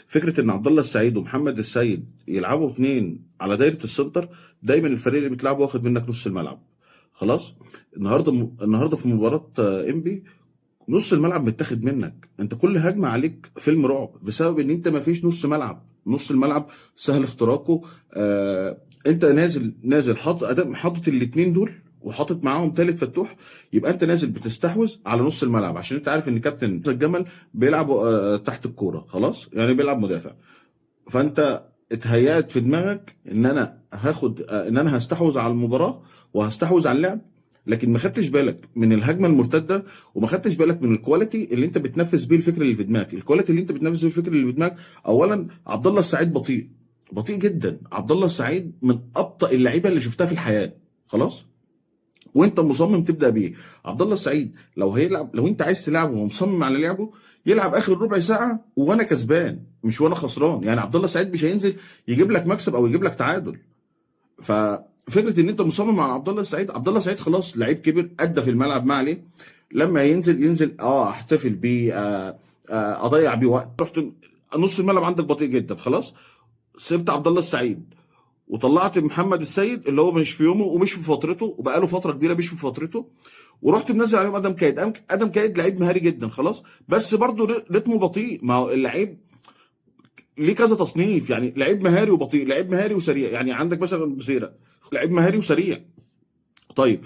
فكره ان عبد الله السعيد ومحمد السيد يلعبوا اثنين على دايره السنتر، دايما الفريق اللي بتلعبه واخد منك نص الملعب. خلاص. النهارده في مباراه انبي، نص الملعب متاخد منك. انت كل هجمه عليك فيلم رعب بسبب ان انت ما فيش نص ملعب. نص الملعب سهل اختراقه. انت نازل حاطط الاثنين دول، وحاطط معاهم ثالث فتوح. يبقى انت نازل بتستحوذ على نص الملعب، عشان انت عارف ان كابتن الجمل بيلعب تحت الكوره، خلاص يعني بيلعب مدافع. فانت اتهيأت في دماغك ان انا ان انا هستحوذ على المباراه وهستحوذ على اللعب، لكن ما خدتش بالك من الهجمه المرتده، وما خدتش بالك من الكواليتي اللي انت بتنفذ بيه الفكر اللي في دماغك. الكواليتي اللي انت بتنفذ بيه الفكر اللي في دماغك، اولا عبد الله السعيد بطيء، بطيء جدا. عبد الله السعيد من ابطأ اللعيبه اللي شفتها في الحياه. خلاص. وانت مصمم تبدا بيه. عبد الله السعيد لو هيلعب، لو انت عايز تلعبه ومصمم على لعبه، يلعب اخر ربع ساعه وانا كسبان مش وانا خسران. يعني عبد الله السعيد مش هينزل يجيب لك مكسب او يجيب لك تعادل. ففكره ان انت مصمم على عبد الله السعيد، عبد الله السعيد خلاص لعيب كبر، ادى في الملعب ما عليه. لما ينزل احتفل بيه، اضيع بيه وقت. رحت نص الملعب عندك بطيء جدا، خلاص سبت عبد الله السعيد وطلعت محمد السيد اللي هو مش في يومه ومش في فترته، وبقاله فتره كبيره مش في فترته، ورحت منزل عليهم ادم كايد. ادم كايد لعيب مهاري جدا، خلاص، بس برضه رتمه بطيء. ما هو اللعيب ليه كذا تصنيف، يعني لعيب مهاري وبطيء، لعيب مهاري وسريع. يعني عندك مثلا بزيرة لعيب مهاري وسريع. طيب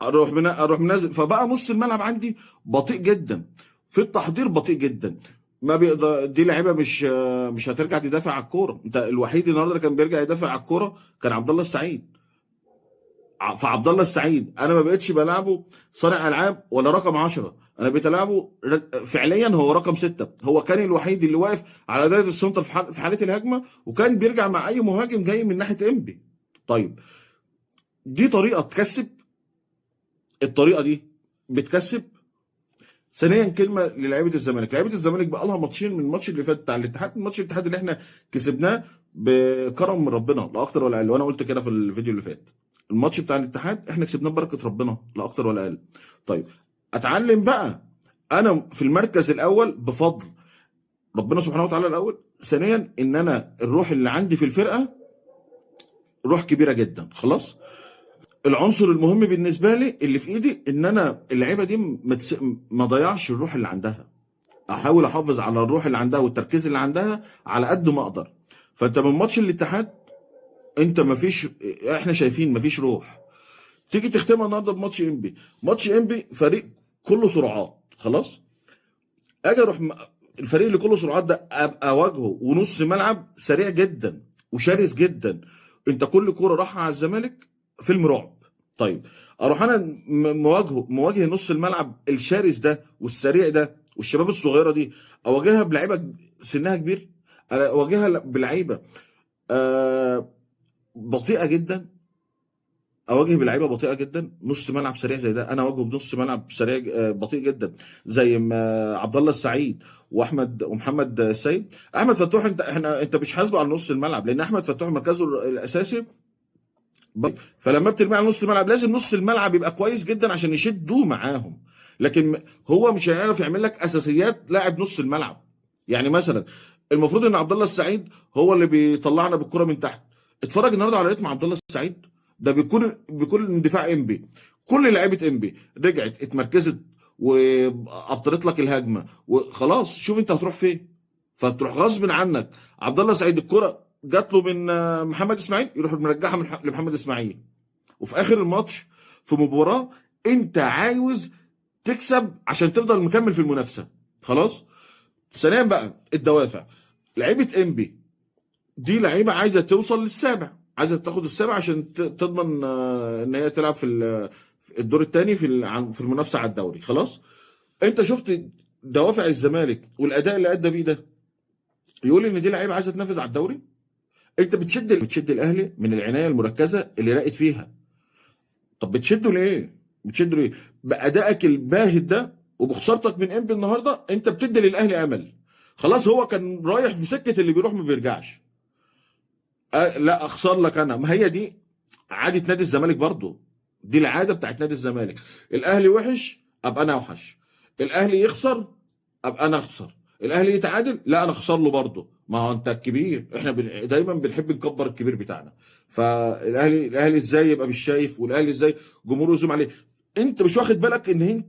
اروح منزل، فبقى نص الملعب عندي بطيء جدا، في التحضير بطيء جدا. ما بيقدر، دي لعيبه مش هترجع تدافع على الكوره. انت الوحيد النهارده اللي كان بيرجع يدافع على الكوره كان عبد الله السعيد. فعبد الله السعيد انا ما بقتش بلعبه صانع العاب ولا رقم 10، انا بقيت العبه فعليا هو رقم 6. هو كان الوحيد اللي واقف على دايره السنتر في حاله الهجمه، وكان بيرجع مع اي مهاجم جاي من ناحيه انبي. طيب، دي طريقه تكسب، الطريقه دي بتكسب. ثانيا كلمه للاعيبه الزمالك، لعيبه الزمالك بقى لها ماتشين من الماتش اللي فات بتاع الاتحاد، ماتش الاتحاد اللي احنا كسبناه بكرم من ربنا لا اكتر ولا اقل، وانا قلت كده في الفيديو اللي فات. الماتش بتاع الاتحاد احنا كسبناه ببركه ربنا لا اكتر ولا اقل. طيب، اتعلم بقى انا في المركز الاول بفضل ربنا سبحانه وتعالى الاول. ثانيا ان انا الروح اللي عندي في الفرقه روح كبيره جدا. خلاص. العنصر المهم بالنسبه لي اللي في ايدي ان انا اللعيبه دي ما ضيعش الروح اللي عندها، احاول احافظ على الروح اللي عندها والتركيز اللي عندها على قد ما اقدر. فانت من ماتش الاتحاد انت ما فيش، احنا شايفين ما فيش روح. تيجي تختمها النهارده بماتش انبي، ماتش انبي فريق كله سرعات، خلاص. اجي اروح الفريق اللي كله سرعات ده ابقى اواجهه ونص ملعب سريع جدا وشرس جدا. انت كل كوره رايحه على الزمالك فيلم رعب. طيب، اروح انا مواجه نص الملعب الشرس ده والسريع ده والشباب الصغيره دي، اواجهها بلعيبه سنها كبير، اواجهها بلعيبه بطيئه جدا، اواجه بلعيبه بطيئه جدا. نص ملعب سريع زي ده انا اواجهه بنص ملعب سريع بطيء جدا، زي ما عبد الله السعيد واحمد ومحمد السيد. احمد فتوح انت مش حاسبه على نص الملعب، لان احمد فتوح مركزه الاساسي. فلما بترمي على نص الملعب لازم نص الملعب يبقى كويس جدا عشان يشدوا معاهم. لكن هو مش هيعرف يعمل لك اساسيات لاعب نص الملعب. يعني مثلا المفروض ان عبد الله السعيد هو اللي بيطلعنا بالكره من تحت. اتفرج النهارده على ريتم عبد الله السعيد ده، بيكون اندفاع انبي. كل لعيبه انبي رجعت اتمركزت وابطلت لك الهجمه وخلاص، شوف انت هتروح فين. فتروح غصب عنك عبد الله السعيد الكره جات له من محمد اسماعيل، يروح مرجعها لمحمد اسماعيل. وفي اخر الماتش في مباراه انت عاوز تكسب عشان تفضل مكمل في المنافسه، خلاص. ثانيا بقى الدوافع، لعيبه انبي دي لعيبه عايزه توصل للسابع، عايزه تاخد السابع عشان تضمن ان هي تلعب في في الدور الثاني في المنافسه على الدوري، خلاص. انت شفت دوافع الزمالك والاداء اللي ادى بيه ده يقول ان دي لعيبه عايزه تنافس على الدوري. انت بتشد الاهلي من العنايه المركزه اللي راقد فيها. طب بتشده ليه؟ بتشده ليه؟ بادائك الباهت ده وبخسارتك من انبي النهارده انت بتدي للاهلي امل. خلاص، هو كان رايح في سكه اللي بيروح ما بيرجعش. لا اخسر لك انا، ما هي دي عاده نادي الزمالك برضو. دي العاده بتاعت نادي الزمالك. الاهلي وحش ابقى انا اوحش، الاهلي يخسر ابقى انا اخسر، الاهلي يتعادل، لا انا اخسر له برضه، ما هو انت الكبير، احنا دايما بنحب نكبر الكبير بتاعنا. الاهلي ازاي يبقى مش شايف، والاهلي ازاي جمهوره يزوم عليه؟ انت مش واخد بالك ان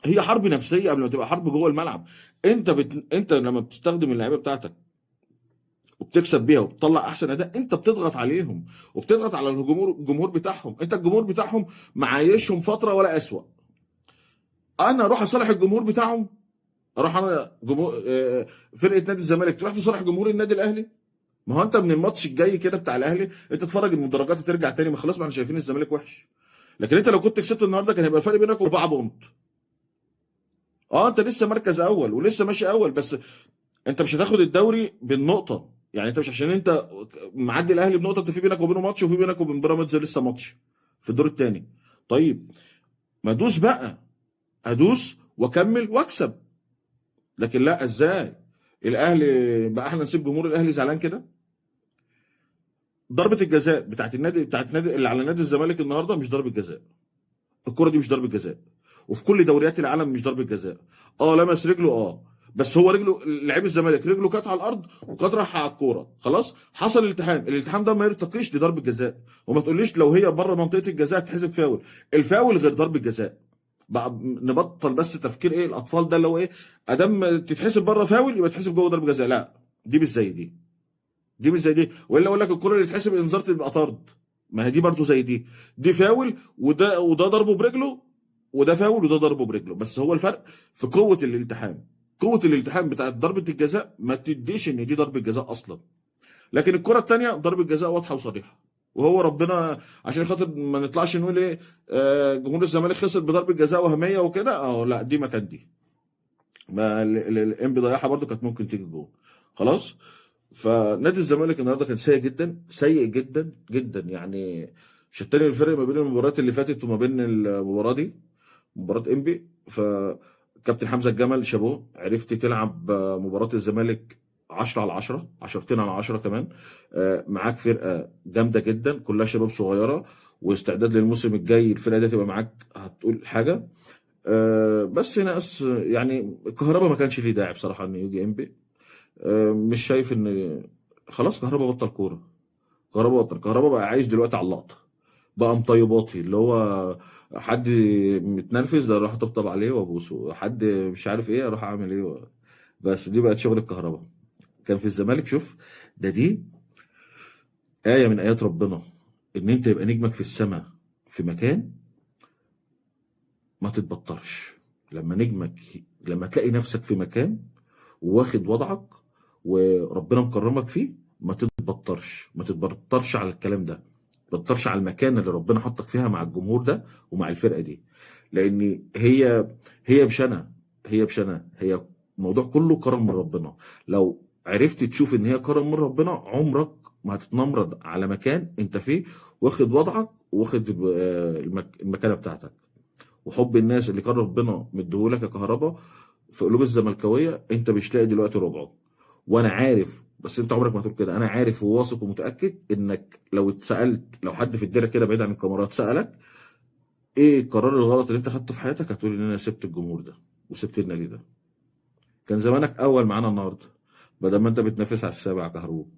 هي حرب نفسيه قبل ما تبقى حرب جوه الملعب. انت لما بتستخدم اللعيبه بتاعتك وبتكسب بيها وبتطلع احسن اداء، انت بتضغط عليهم وبتضغط على الجمهور بتاعهم. انت الجمهور بتاعهم معايشهم فتره ولا اسوأ. انا اروح اصالح الجمهور بتاعهم؟ اروح انا جمهور فرقه نادي الزمالك تروح تصالح جمهور النادي الاهلي؟ ما هو انت من الماتش الجاي كده بتاع الاهلي انت تتفرج المدرجات ترجع تاني، ما خلاص، ما احنا شايفين الزمالك وحش. لكن انت لو كنت كسبت النهارده كان هيبقى الفرق بينك 4 بونت. اه انت لسه مركز اول ولسه ماشي اول، بس انت مش هتاخد الدوري بالنقطه. يعني انت مش عشان انت معدي الاهلي بنقطه، انت في بينك وبينه ماتش، وفي بينك وبين بيراميدز لسه ماتش في الدور الثاني. طيب ما ادوس بقى، ادوس واكمل واكسب. لكن لا، ازاي الاهلي بقى احنا نسيب جمهور الاهلي زعلان كده؟ ضربه الجزاء بتاعت نادي اللي على نادي الزمالك النهارده مش ضربه جزاء. الكره دي مش ضربه جزاء، وفي كل دوريات العالم مش ضربه جزاء. اه لمس رجله، بس هو رجله، لعيب الزمالك رجله كانت على الارض وكانت رايحه على الكوره، خلاص حصل الالتحام ده ما يرتقيش لضربه جزاء. وما تقوليش لو هي بره منطقه الجزاء تحسب فاول. الفاول غير ضربه جزاء. بقى نبطل بس تفكير ايه الاطفال ده اللي هو ايه، ادام تتحسب بره فاول يبقى تتحسب جوه ضربه جزاء. لا، دي مش زي دي مش زي دي. والا اقول لك الكره اللي تتحسب انذار تبقى طرد، ما هي دي برضه زي دي فاول، وده ضربه برجله، وده فاول وده ضربه برجله. بس هو الفرق في قوه الالتحام. قوه الالتحام بتاعت ضربه الجزاء ما تديش ان دي ضربه جزاء اصلا. لكن الكره الثانيه ضربه جزاء واضحه وصريحه. وهو ربنا عشان خاطر ما نطلعش نقول ايه جمهور الزمالك خسر بضربه جزاء وهميه وكده، لا دي ما كان دي، ما الانبي ضيعها برضه كانت ممكن تيجي جول. خلاص. فنادي الزمالك النهارده كان سيء جدا، سيء جدا جدا يعني. شتاني الفرق ما بين المباريات اللي فاتت وما بين المباراه دي، مباراه انبي. فكابتن حمزه الجمل شابوه، عرفت تلعب مباراه الزمالك 10 على 10، 10 على 10 كمان. معاك فرقه جامده جدا كلها شباب صغيره، واستعداد للموسم الجاي الفرقه دي تبقى معاك هتقول حاجه. بس ناس يعني الكهرباء ما كانش ليه داعي بصراحه انه يجي انبي. مش شايف ان خلاص كهربا بطل كوره. كهربا بقى عايش دلوقتي على اللقطه، بقى مطيباتي اللي هو حد متنرفز اروح اطبطب عليه وابوسه، حد مش عارف ايه اروح اعمل ايه بس دي بقت شغل الكهرباء. كان في الزمالك شوف، دي آية من آيات ربنا، إن أنت يبقى نجمك في السماء في مكان ما تتبطرش. لما تلاقي نفسك في مكان واخد وضعك وربنا مكرمك فيه، ما تتبطرش على الكلام ده، ما تتبطرش على المكان اللي ربنا حطك فيها مع الجمهور ده ومع الفرقه دي. لان هي الموضوع كله كرم من ربنا. لو عرفت تشوف ان هي كرم من ربنا عمرك ما هتتنمرض على مكان انت فيه واخد وضعك واخد المكانه بتاعتك. وحب الناس اللي كان ربنا مديهولك يا كهربا في قلوب الزملكاويه انت مش لاقي دلوقتي ربعه. وانا عارف، بس انت عمرك ما هتقول كده، انا عارف وواثق ومتاكد انك لو اتسالت، لو حد في الدايره كده بعيد عن الكاميرات سالك ايه القرار الغلط اللي انت خدته في حياتك، هتقول ان انا سبت الجمهور ده وسبت النادي ده. كان زمانك اول معانا النهارده بدل ما انت بتنافس على السابع كهروب.